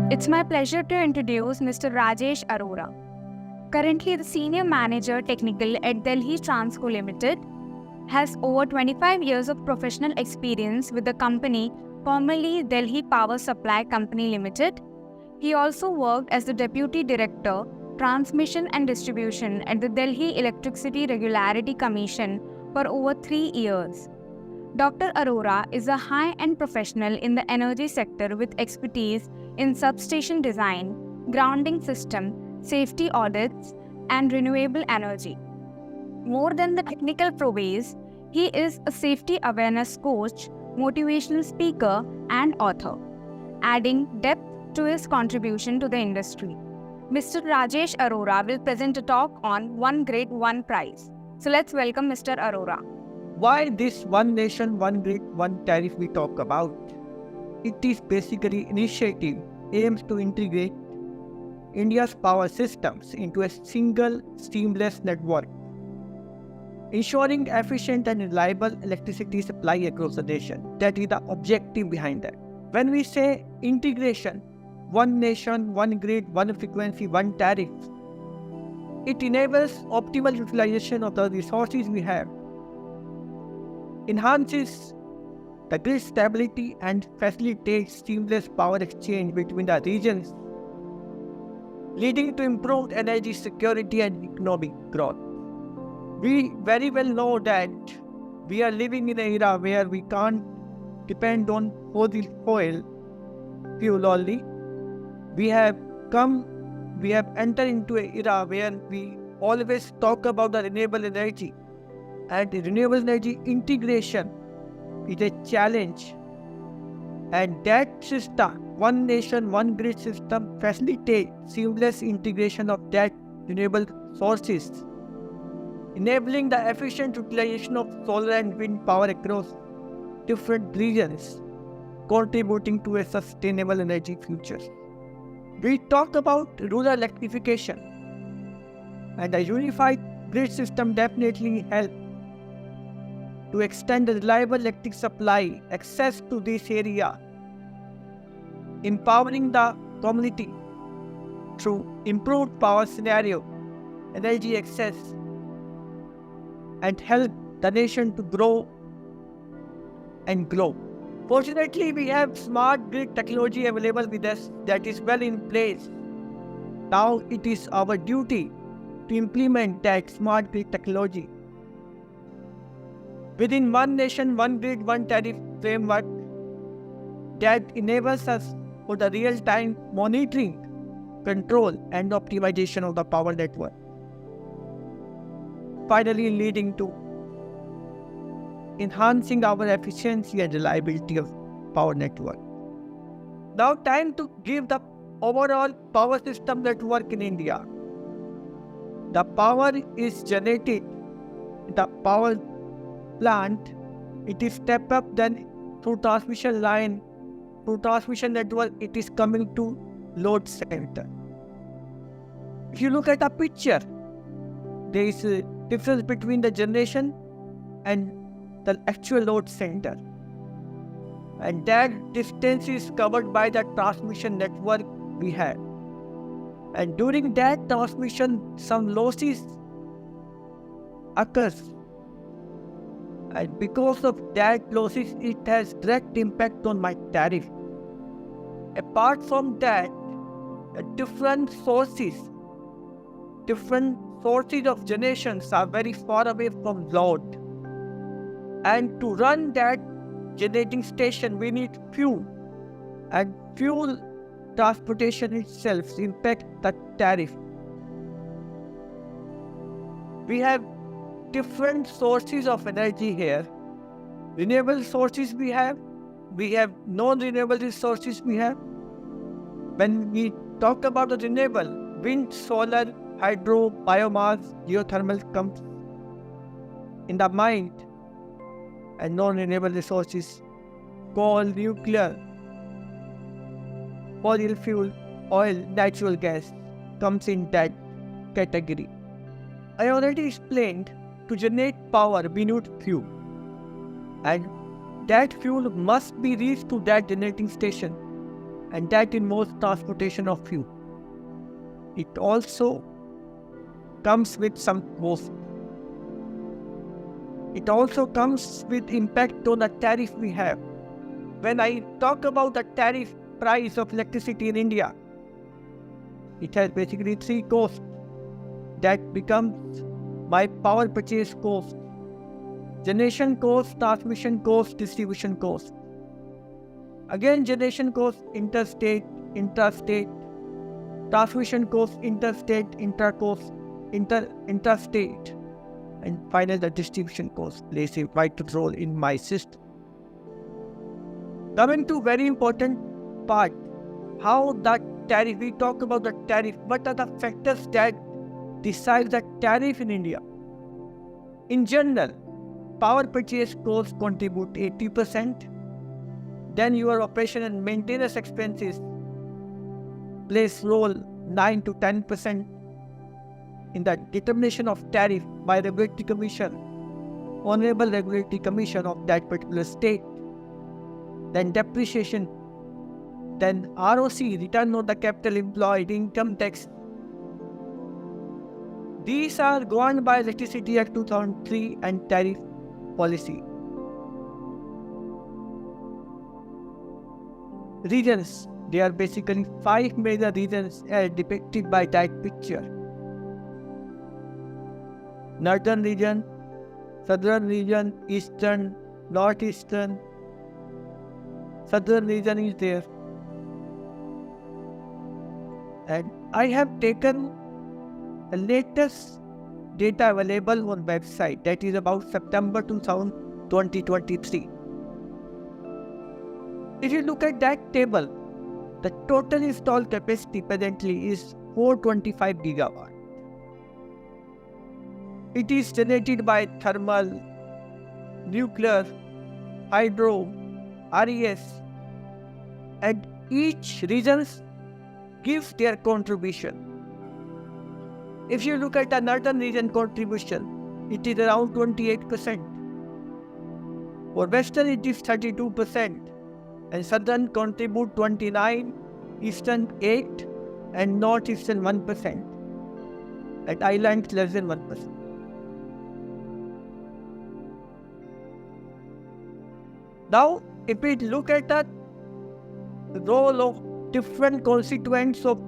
It's my pleasure to introduce Mr. Rajesh Arora, currently the Senior Manager Technical at Delhi Transco Limited, has over 25 years of professional experience with the company formerly Delhi Power Supply Company Limited. He also worked as the Deputy Director, Transmission and Distribution at the Delhi Electricity Regularity Commission for over 3 years. Dr. Arora is a high-end professional in the energy sector with expertise in substation design, grounding system, safety audits, and renewable energy. More than the technical prowess, he is a safety awareness coach, motivational speaker, and author, adding depth to his contribution to the industry. Mr. Rajesh Arora will present a talk on One Grid, One Price. So let's welcome Mr. Arora. Why this one nation, one grid, one tariff we talk about? It is basically initiative aims to integrate India's power systems into a single seamless network, ensuring efficient and reliable electricity supply across the nation. That is the objective behind that. When we say integration, one nation, one grid, one frequency, one tariff, it enables optimal utilization of the resources we have, enhances the grid stability and facilitates seamless power exchange between the regions, leading to improved energy security and economic growth. We very well know that we are living in an era where we can't depend on fossil fuel only. We have entered into an era where we always talk about the renewable energy. And the renewable energy integration is a challenge. And that system, one nation, one grid system, facilitates seamless integration of that renewable sources, enabling the efficient utilization of solar and wind power across different regions, contributing to a sustainable energy future. We talk about rural electrification, and a unified grid system definitely helps to extend the reliable electric supply access to this area, empowering the community through improved power scenario, energy access, and help the nation to grow and grow. Fortunately, we have smart grid technology available with us that is well in place. Now it is our duty to implement that smart grid technology within one nation, one grid, one tariff framework that enables us for the real-time monitoring, control, and optimization of the power network, finally leading to enhancing our efficiency and reliability of power network. Now time to give the overall power system network in India. The power is generated, the power plant, it is stepped up then through transmission line, through transmission network, it is coming to load center. If you look at the picture, there is a difference between the generation and the actual load center, and that distance is covered by the transmission network we have. And during that transmission, some losses occurs, and because of that losses, it has direct impact on my tariff. Apart from that, different sources of generations are very far away from load. And to run that generating station, we need fuel. And fuel transportation itself impacts the tariff. We have different sources of energy here. Renewable sources we have non-renewable resources we have. When we talk about the renewable, wind, solar, hydro, biomass, geothermal comes in the mind, and non-renewable resources, coal, nuclear, fossil fuel, oil, natural gas comes in that category. I already explained, to generate power we need fuel, and that fuel must be reached to that generating station. and that involves transportation of fuel. It also comes with some cost. It also comes with impact on the tariff we have. When I talk about the tariff price of electricity in India, it has basically three costs that becomes my power purchase cost: generation cost, transmission cost, distribution cost. Again, generation cost, interstate, intrastate; transmission cost, interstate, intrastate; and finally the distribution cost plays a vital role in my system. Coming to very important part, how that tariff, we talk about the tariff, what are the factors that decide the tariff in India? In general, power purchase costs contribute 80%, then your operation and maintenance expenses plays role 9 to 10% in the determination of tariff by regulatory commission, honorable regulatory commission of that particular state. Then depreciation, then ROC, return on the capital employed, income tax. These are governed by Electricity Act 2003 and tariff policy. Regions, there are basically 5 major regions as depicted by that picture: Northern region, Southern region, Eastern, Northeastern. Southern region is there. And I have taken the latest data available on website, that is about September 2023. If you look at that table, the total installed capacity presently is 425 gigawatt. It is generated by thermal, nuclear, hydro, RES, and each region gives their contribution. If you look at the northern region contribution, it is around 28%. For western it is 32%, and southern contribute 29%, eastern 8%, and northeastern 1%. At islands less than 1%. Now, if we look at the role of different constituents of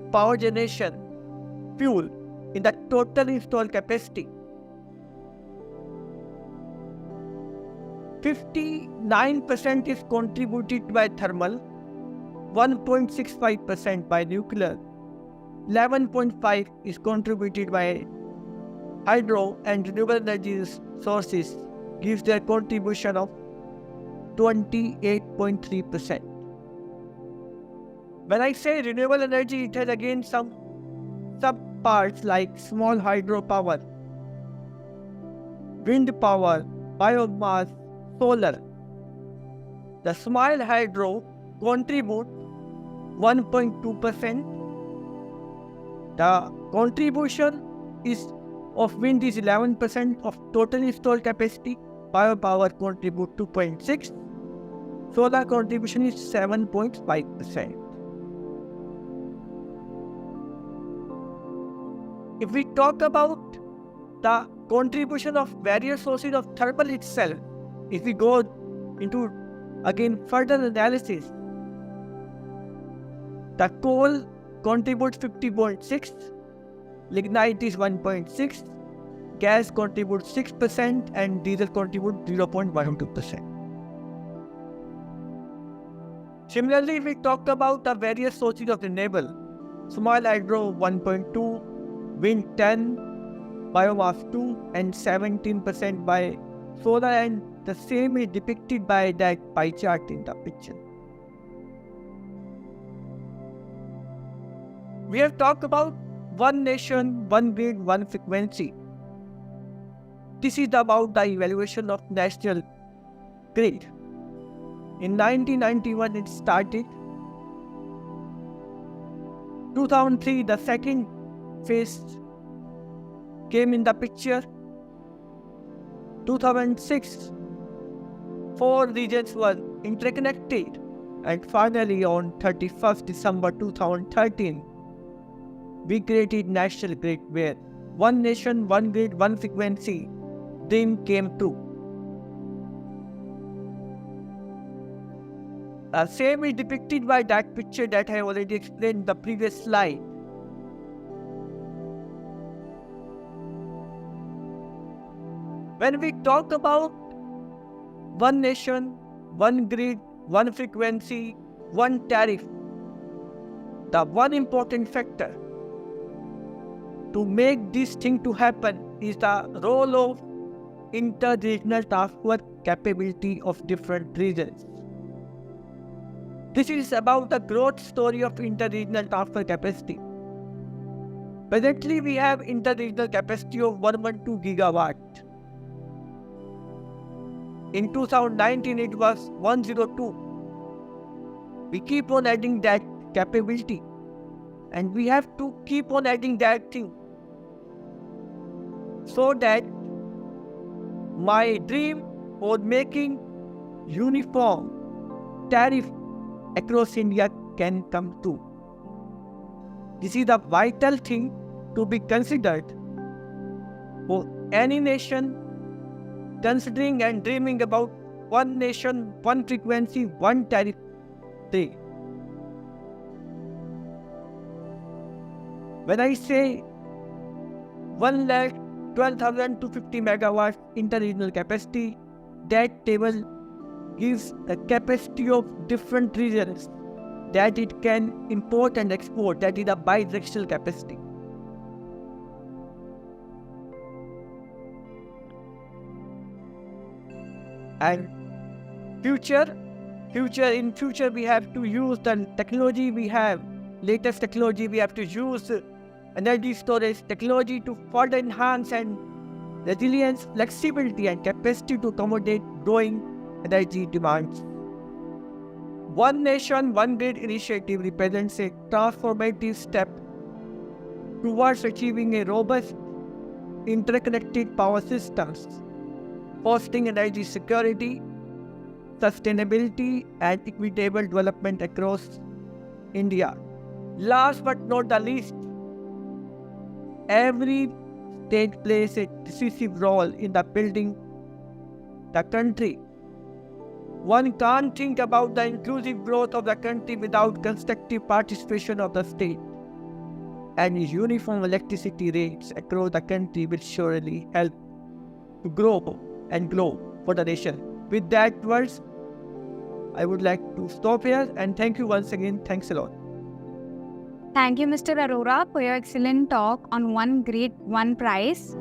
power generation fuel in the total installed capacity, 59% is contributed by thermal, 1.65% by nuclear, 11.5% is contributed by hydro, and renewable energy sources gives their contribution of 28.3%. When I say renewable energy, it has again some sub-parts like small hydropower, wind power, biomass, solar. The small hydro contribute 1.2%. The contribution of wind is 11% of total installed capacity. Biopower contribute 2.6%. Solar contribution is 7.5%. If we talk about the contribution of various sources of thermal itself, if we go into again further analysis, the coal contributes 50.6%, lignite is 1.6%, gas contributes 6%, and diesel contributes 0.12%. Similarly, if we talk about the various sources of renewable, small hydro 1.2%, wind 10%, biomass 2%, and 17% by solar, and the same is depicted by that pie chart in the picture. We have talked about one nation, one grid, one frequency. This is about the evaluation of national grid. In 1991 it started. 2003 the second phase came in the picture. 2006 4 regions were interconnected, And finally, on 31st December 2013, we created National Grid, where one nation, one grid, one frequency dream came true. Same is depicted by that picture that I already explained in the previous slide. When we talk about one nation, one grid, one frequency, one tariff, the one important factor to make this thing to happen is the role of inter-regional transfer capability of different regions. This is about the growth story of inter-regional transfer capacity. Presently, we have inter-regional capacity of 112 gigawatt. In 2019, it was 102. We keep on adding that capability, and we have to keep on adding that thing, so that my dream of making uniform tariff across India can come true. This is the vital thing to be considered for any nation considering and dreaming about one nation, one frequency, one tariff day. When I say 1,12,250 megawatts inter-regional capacity, that table gives the capacity of different regions that it can import and export. That is a bidirectional capacity. And in future we have to use the technology we have, latest technology. We have to use energy storage technology to further enhance and resilience, flexibility and capacity to accommodate growing energy demands. One Nation, One Grid initiative represents a transformative step towards achieving a robust, interconnected power systems, fostering energy security, sustainability, and equitable development across India. Last but not the least, every state plays a decisive role in the building the country. One can't think about the inclusive growth of the country without constructive participation of the state. And uniform electricity rates across the country will surely help to grow and grow for the nation. With that words, I would like to stop here and thank you once again. Thanks a lot. Thank you, Mr. Arora, for your excellent talk on One Grid, One Price.